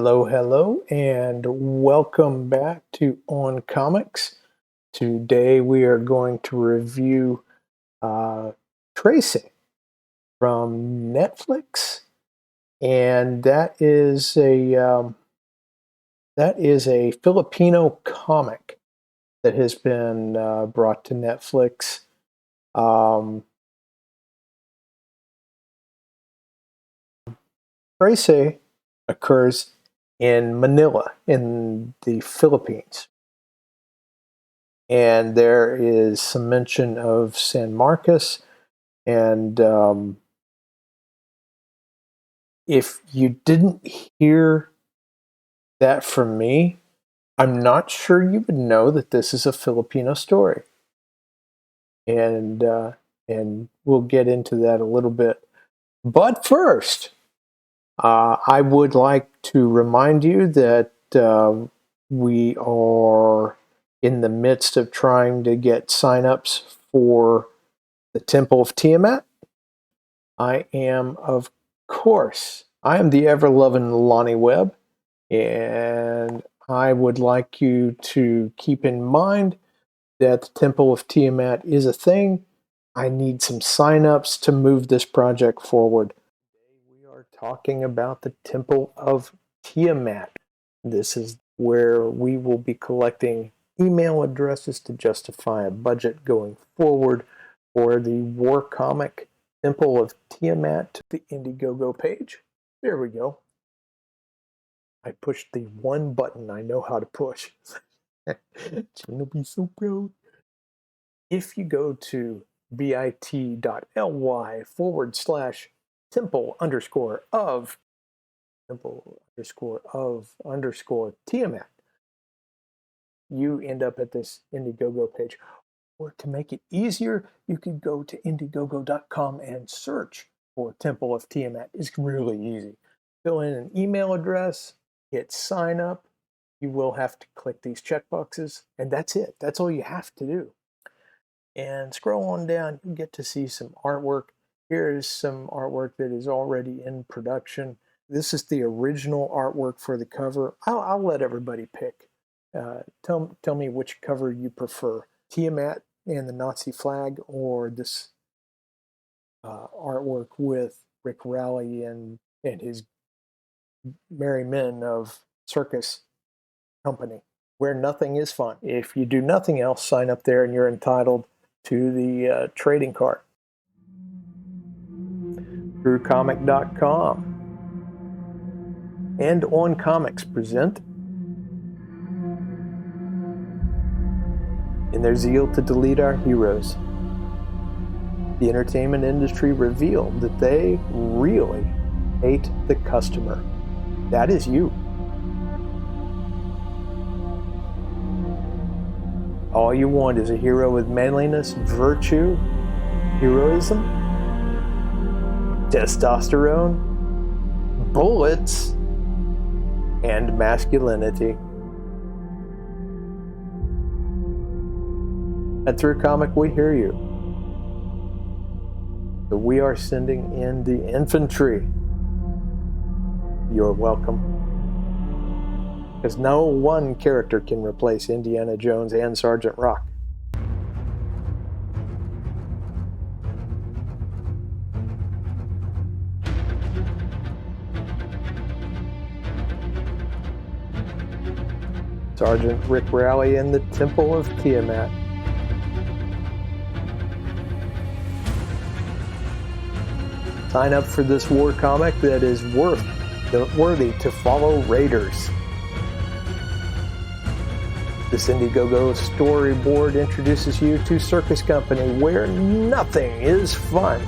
Hello, hello, and welcome back to OnComics. Today we are going to review Trese from Netflix, and that is a Filipino comic that has been brought to Netflix. Trese occurs in Manila, in the Philippines. And there is some mention of San Marcos. And if you didn't hear that from me, I'm not sure you would know that this is a Filipino story. And we'll get into that a little bit. But first, I would like to remind you that we are in the midst of trying to get signups for the Temple of Tiamat. I am the ever-loving Lonnie Webb, and I would like you to keep in mind that the Temple of Tiamat is a thing. I need some signups to move this project forward. We are talking about the Temple of Tiamat. This is where we will be collecting email addresses to justify a budget going forward for the war comic Temple of Tiamat to the Indiegogo page. There we go. I pushed the one button I know how to push. Gonna be so proud. If you go to bit.ly/temple_of you end up at this Indiegogo page. Or to make it easier, you could go to Indiegogo.com and search for Temple of Tiamat. It's really easy. Fill in an email address, hit sign up. You will have to click these checkboxes, and that's it. That's all you have to do. And scroll on down, you get to see some artwork. Here is some artwork that is already in production. This is the original artwork for the cover. I'll let everybody pick. Tell me which cover you prefer. Tiamat and the Nazi flag, or this artwork with Rick Raleigh and his merry men of circus company, where nothing is fun. If you do nothing else, sign up there and you're entitled to the trading card. TrueComic.com and OnComics present, in their zeal to delete our heroes, the entertainment industry revealed that they really hate the customer. That is you. All you want is a hero with manliness, virtue, heroism, testosterone, bullets, and masculinity. At Through Comic, we hear you. So we are sending in the infantry. You're welcome. Because no one character can replace Indiana Jones and Sergeant Rock. Sergeant Rick Raleigh in the Temple of Tiamat. Sign up for this war comic that is worthy to follow raiders. This Indiegogo storyboard introduces you to Circus Company, where nothing is fun.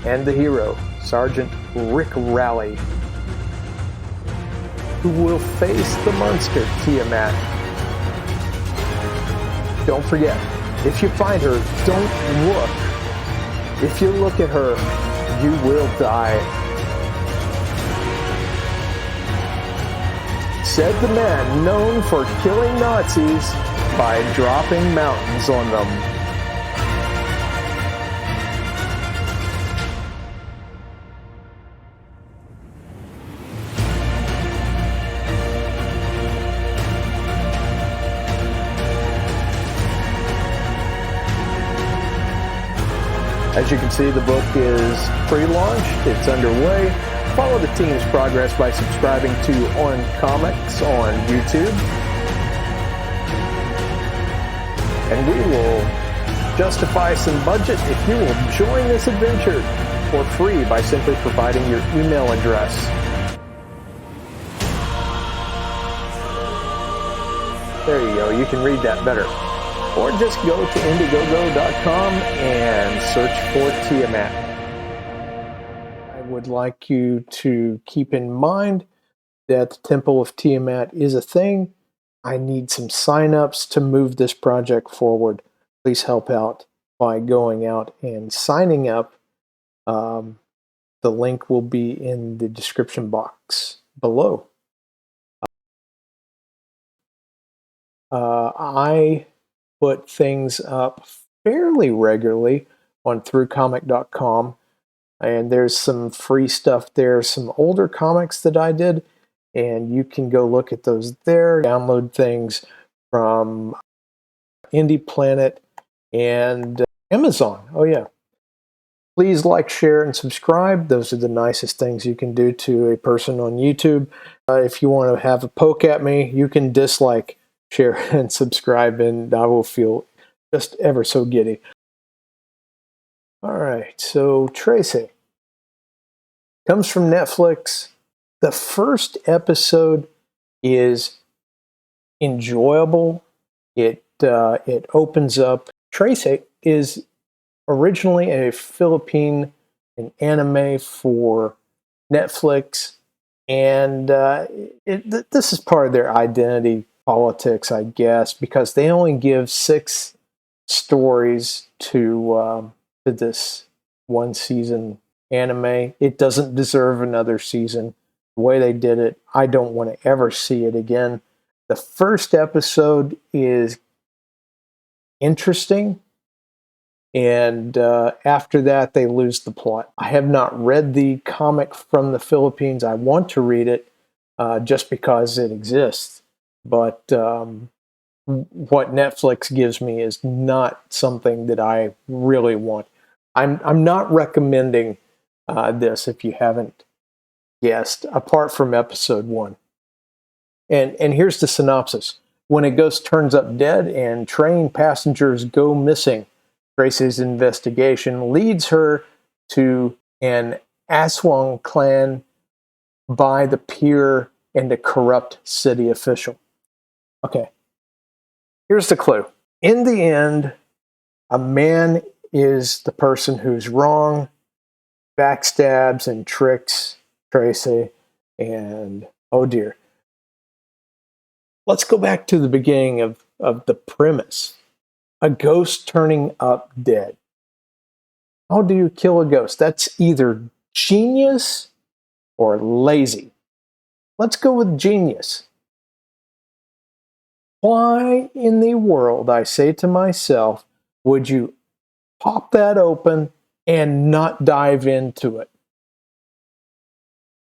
And the hero, Sergeant Rick Raleigh, who will face the monster Tiamat. Don't forget, if you find her, don't look. If you look at her, you will die. Said the man known for killing Nazis by dropping mountains on them. As you can see, the book is pre-launched. It's underway. Follow the team's progress by subscribing to OnComics on YouTube. And we will justify some budget if you will join this adventure for free by simply providing your email address. There you go. You can read that better. Or just go to Indiegogo.com and search for Tiamat. I would like you to keep in mind that the Temple of Tiamat is a thing. I need some sign-ups to move this project forward. Please help out by going out and signing up. The link will be in the description box below. I put things up fairly regularly on throughcomic.com, and there's some free stuff there, some older comics that I did, and you can go look at those there. Download things from Indie Planet and Amazon. Oh yeah. Please like, share, and subscribe. Those are the nicest things you can do to a person on YouTube. If you want to have a poke at me, you can dislike, share, and subscribe, and I will feel just ever so giddy. All right, so Trese comes from Netflix. The first episode is enjoyable. It opens up. Trese is originally a Philippine anime for Netflix, and this is part of their identity politics, I guess, because they only give 6 stories to this one season anime. It doesn't deserve another season. The way they did it, I don't want to ever see it again. The first episode is interesting, and after that they lose the plot. I have not read the comic from the Philippines. I want to read it just because it exists, but what Netflix gives me is not something that I really want. I'm not recommending this if you haven't guessed, apart from episode 1. And here's the synopsis. When a ghost turns up dead and train passengers go missing, Trace's investigation leads her to an Aswang clan by the pier and a corrupt city official. Okay, here's the clue. In the end, a man is the person who's wrong, backstabs and tricks Trese, and oh dear. Let's go back to the beginning of the premise. A ghost turning up dead. How do you kill a ghost? That's either genius or lazy. Let's go with genius. Why in the world, I say to myself, would you pop that open and not dive into it?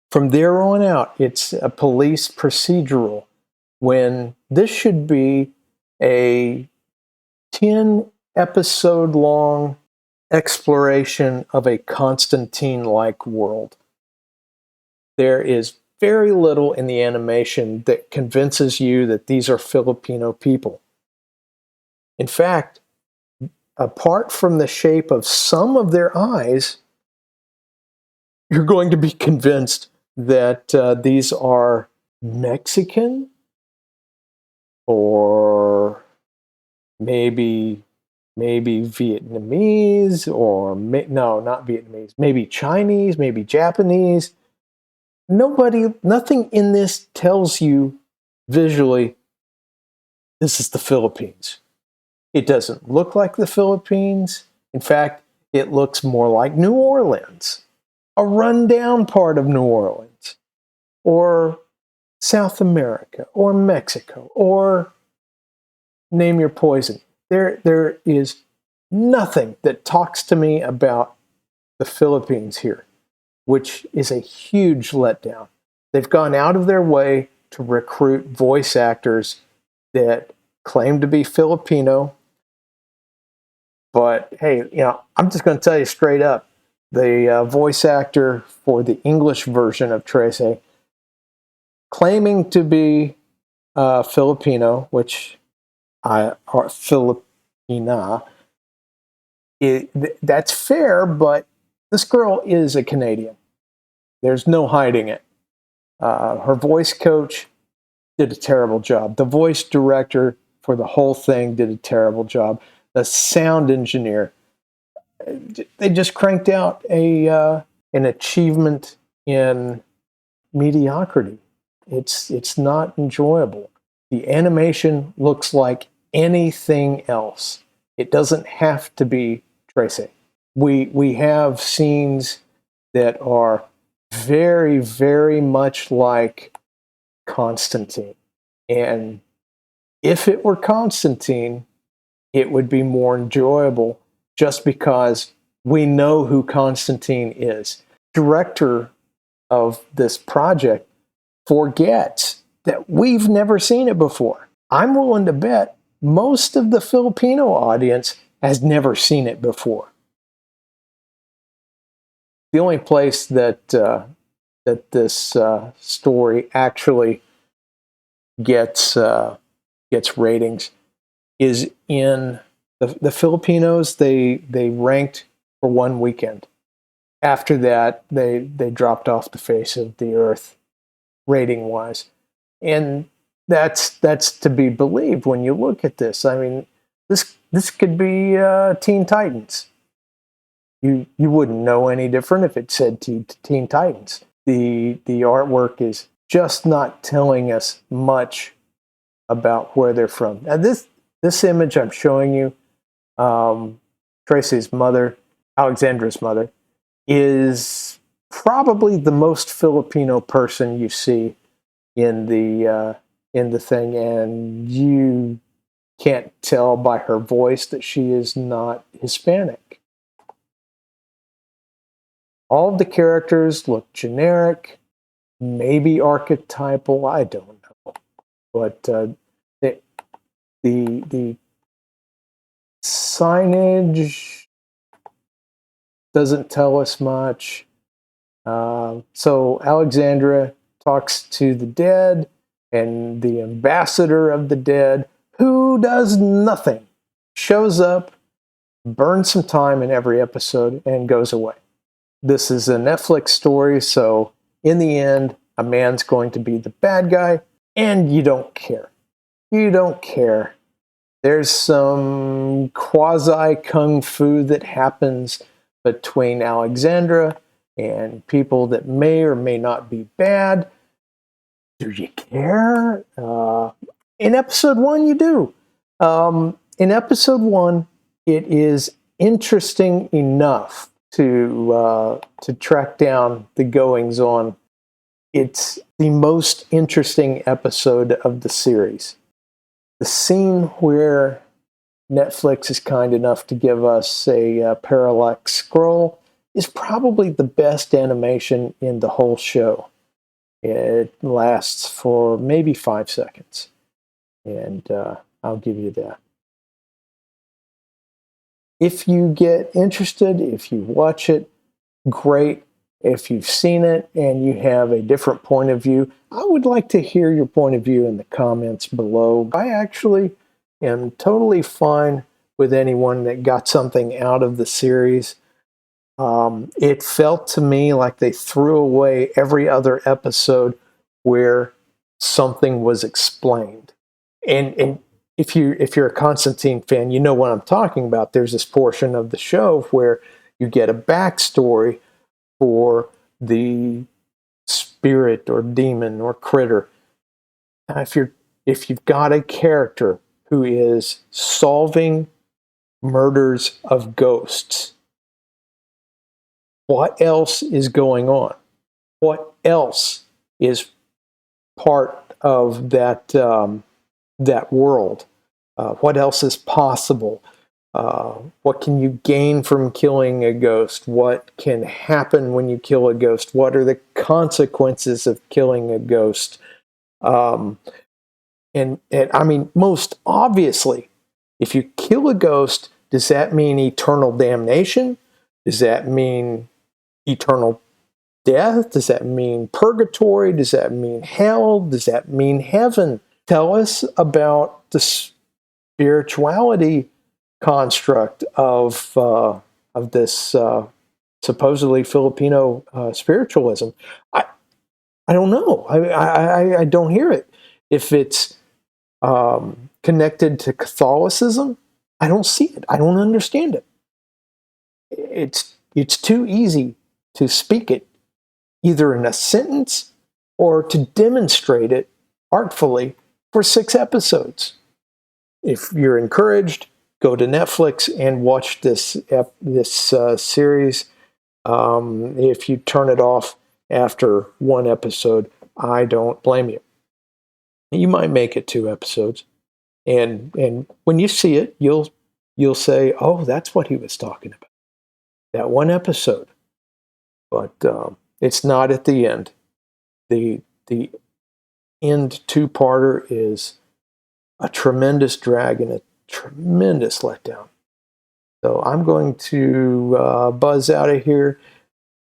From there on out, it's a police procedural, when this should be a 10-episode long exploration of a Constantine-like world. There is very little in the animation that convinces you that these are Filipino people. In fact, apart from the shape of some of their eyes, you're going to be convinced that these are Mexican, or maybe Vietnamese, or no, not Vietnamese, maybe Chinese, maybe Japanese. Nothing in this tells you visually this is the Philippines. It doesn't look like the Philippines. In fact, it looks more like New Orleans, a rundown part of New Orleans, or South America, or Mexico, or name your poison. There is nothing that talks to me about the Philippines here, which is a huge letdown. They've gone out of their way to recruit voice actors that claim to be Filipino, But hey, I'm just going to tell you straight up, the voice actor for the English version of Trese, claiming to be Filipino, which or Filipina, that's fair, but this girl is a Canadian. There's no hiding it. Her voice coach did a terrible job. The voice director for the whole thing did a terrible job. The sound engineer, they just cranked out an achievement in mediocrity. It's not enjoyable. The animation looks like anything else. It doesn't have to be Trese. We have scenes that are very, very much like Constantine. And if it were Constantine, it would be more enjoyable just because we know who Constantine is. Director of this project forgets that we've never seen it before. I'm willing to bet most of the Filipino audience has never seen it before. The only place that this story actually gets ratings is in the Filipinos. They ranked for one weekend. After that, they dropped off the face of the earth, rating wise, and that's to be believed when you look at this. I mean, this could be Teen Titans. You wouldn't know any different if it said Teen Titans. The artwork is just not telling us much about where they're from. Now this image I'm showing you, Tracy's mother, Alexandra's mother, is probably the most Filipino person you see in the thing, and you can't tell by her voice that she is not Hispanic. All of the characters look generic, maybe archetypal, I don't know. But the signage doesn't tell us much. So Alexandra talks to the dead, and the ambassador of the dead, who does nothing, shows up, burns some time in every episode, and goes away. This is a Netflix story, so in the end, a man's going to be the bad guy, and you don't care. You don't care. There's some quasi-kung fu that happens between Alexandra and people that may or may not be bad. Do you care? In episode 1, you do. In episode 1, it is interesting enough to track down the goings-on. It's the most interesting episode of the series. The scene where Netflix is kind enough to give us a parallax scroll is probably the best animation in the whole show. It lasts for maybe 5 seconds, and I'll give you that. If you get interested, if you watch it, great. If you've seen it and you have a different point of view, I would like to hear your point of view in the comments below. I actually am totally fine with anyone that got something out of the series. It felt to me like they threw away every other episode where something was explained. And if you're a Constantine fan, you know what I'm talking about. There's this portion of the show where you get a backstory for the spirit or demon or critter. Now, if you've got a character who is solving murders of ghosts, what else is going on? What else is part of that that world? What else is possible? What can you gain from killing a ghost? What can happen when you kill a ghost? What are the consequences of killing a ghost? And I mean, most obviously, if you kill a ghost, Does that mean eternal damnation? Does that mean eternal death? Does that mean purgatory? Does that mean hell? Does that mean heaven? Tell us about the spirituality construct of this supposedly Filipino spiritualism. I don't know. I don't hear it. If it's connected to Catholicism, I don't see it. I don't understand it. It's too easy to speak it either in a sentence or to demonstrate it artfully for 6 episodes. If you're encouraged, go to Netflix and watch this series. If you turn it off after 1 episode, I don't blame you. You might make it 2 episodes, and when you see it, you'll say, "Oh, that's what he was talking about." That 1 episode, but it's not at the end. The end 2-parter is a tremendous drag and a tremendous letdown. So I'm going to buzz out of here.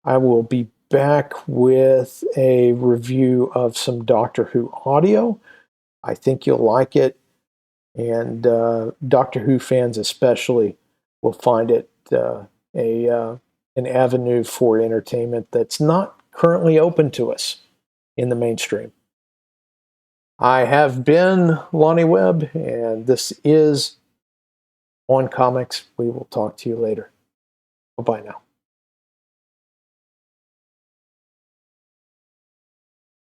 I will be back with a review of some Doctor Who audio. I think you'll like it, and Doctor Who fans especially will find it an avenue for entertainment that's not currently open to us in the mainstream. I have been Lonnie Webb, and this is OnComics. We will talk to you later. Bye-bye now.